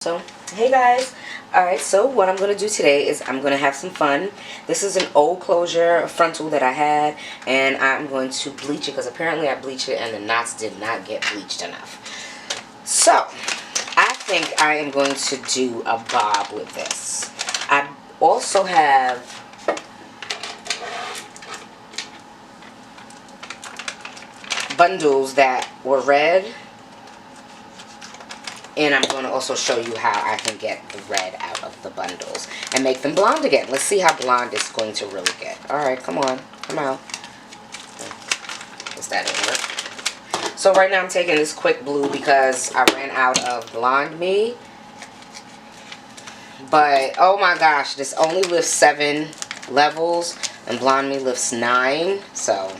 So, hey guys. Alright, so what I'm going to do today is I'm going to have some fun. This is an old closure frontal that I had, and I'm going to bleach it because apparently I bleached it and the knots did not get bleached enough. So, I think I am going to do a bob with this. I also have bundles that were red, and I'm going to also show you how I can get the red out of the bundles and make them blonde again. Let's see how blonde it's going to really get. Alright, come on. Come out. Guess that didn't work. So right now I'm taking this quick blue because I ran out of Blonde Me. But, oh my gosh, this only lifts 7 levels and Blonde Me lifts 9. So,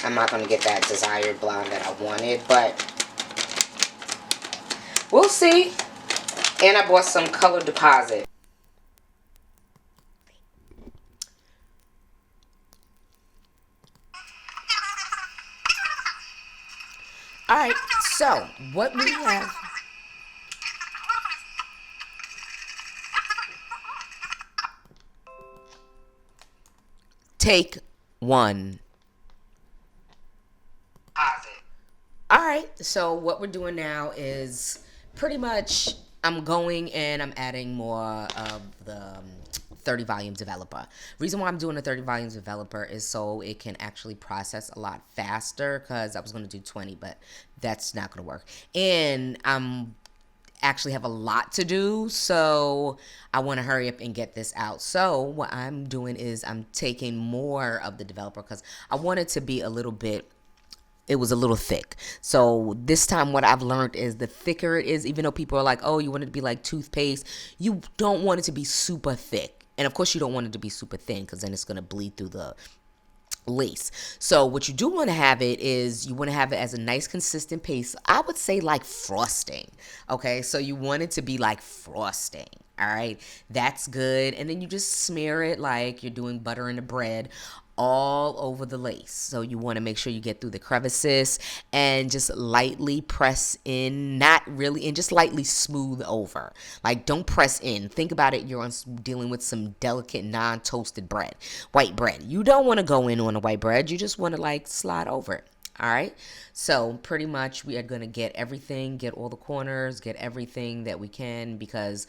I'm not going to get that desired blonde that I wanted, but we'll see. And I bought some color deposit. Alright, so what we have. Take 1. Alright, so what we're doing now is pretty much I'm going and I'm adding more of the 30 volume developer. Reason why I'm doing a 30 volumes developer is so it can actually process a lot faster, because I was going to do 20, but that's not going to work. And I'm actually have a lot to do, so I want to hurry up and get this out. So what I'm doing is I'm taking more of the developer because I want it to be a little bit, it was a little thick. So this time what I've learned is the thicker it is, even though people are like, oh, you want it to be like toothpaste, you don't want it to be super thick. And of course you don't want it to be super thin because then it's going to bleed through the lace. So what you do want to have it is you want to have it as a nice consistent paste. I would say like frosting. Okay, so you want it to be like frosting. All right, that's good. And then you just smear it like you're doing butter in the bread all over the lace. So you want to make sure you get through the crevices and just lightly press in, not really, and just lightly smooth over. Like, don't press in. Think about it, you're dealing with some delicate non-toasted bread, white bread. You don't want to go in on the white bread. You just want to like slide over it. All right, so pretty much we are going to get everything, get all the corners, get everything that we can, because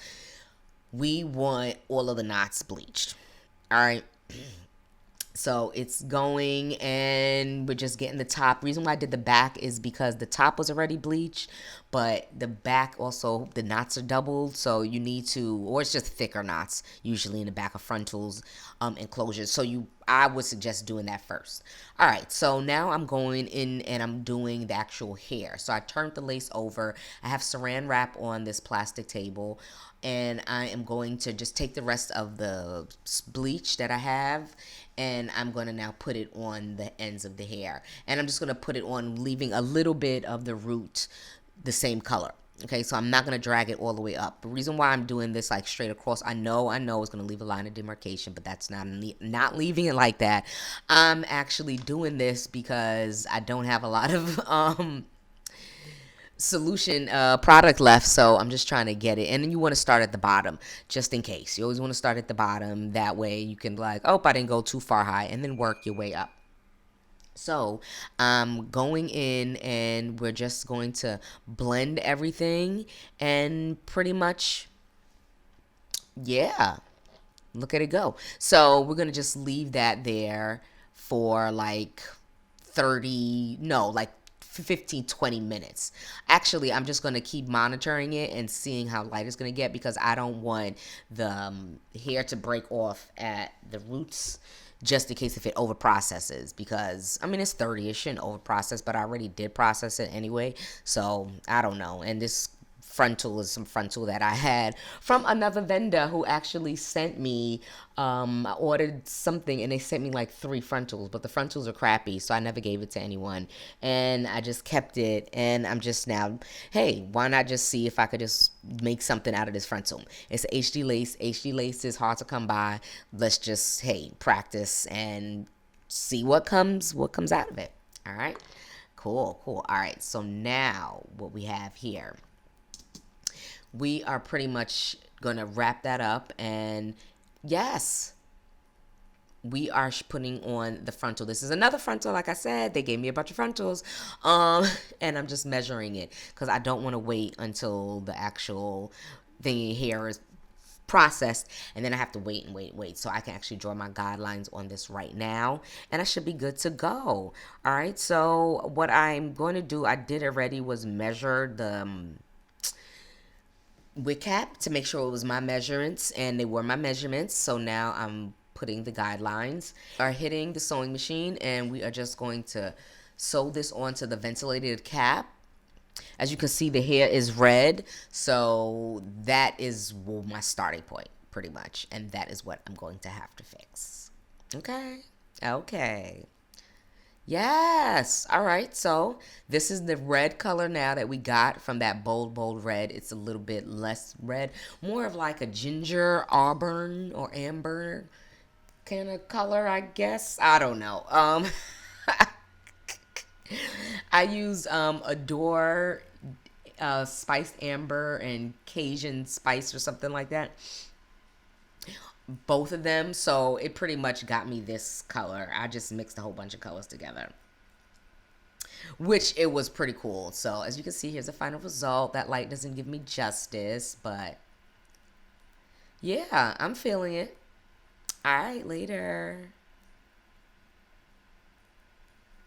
we want all of the knots bleached. All right. So it's going, and we're just getting the top. Reason why I did the back is because the top was already bleached, but the back also, the knots are doubled. So you need to, or it's just thicker knots usually in the back of frontals enclosures. So I would suggest doing that first. All right, so now I'm going in and I'm doing the actual hair. So I turned the lace over. I have saran wrap on this plastic table, and I am going to just take the rest of the bleach that I have, and I'm going to now put it on the ends of the hair. And I'm just going to put it on, leaving a little bit of the root the same color. Okay, so I'm not going to drag it all the way up. The reason why I'm doing this like straight across, I know it's going to leave a line of demarcation, but that's not leaving it like that. I'm actually doing this because I don't have a lot of solution product left, so I'm just trying to get it. And then you want to start at the bottom just in case. You always want to start at the bottom, that way you can be like, oh, I didn't go too far high, and then work your way up. So I'm going in and we're just going to blend everything, and pretty much, yeah, look at it go. So we're going to just leave that there for like 15-20 minutes. Actually, I'm just going to keep monitoring it and seeing how light it's going to get, because I don't want the hair to break off at the roots, just in case if it over processes, because I mean it's 30, it shouldn't over process, but I already did process it anyway, so I don't know. And this frontal is some frontal that I had from another vendor who actually sent me, I ordered something and they sent me like 3 frontals, but the frontals are crappy, so I never gave it to anyone, and I just kept it. And I'm just now, hey, why not just see if I could just make something out of this frontal. It's HD lace. HD lace is hard to come by. Let's just, hey, practice and see what comes out of it. All right, cool. All right, so now what we have here, we are pretty much gonna wrap that up. And yes, we are putting on the frontal. This is another frontal. Like I said, they gave me a bunch of frontals. And I'm just measuring it because I don't want to wait until the actual thing here is processed, and then I have to wait and wait. So I can actually draw my guidelines on this right now, and I should be good to go. All right, so what I'm going to do, I did already, was measure the wig cap to make sure it was my measurements, and they were my measurements. So now I'm putting the guidelines. Are hitting the sewing machine, and we are just going to sew this onto the ventilated cap. As you can see, the hair is red, so that is my starting point, pretty much, and that is what I'm going to have to fix. Okay? Okay. Yes. All right. So this is the red color now that we got from that bold red. It's a little bit less red, more of like a ginger, auburn, or amber kind of color, I guess. I don't know. I use Adore spiced amber and Cajun spice or something like that. Both of them. So it pretty much got me this color. I just mixed a whole bunch of colors together, which it was pretty cool. So as you can see, here's the final result. That light doesn't give me justice, but yeah, I'm feeling it. All right, later.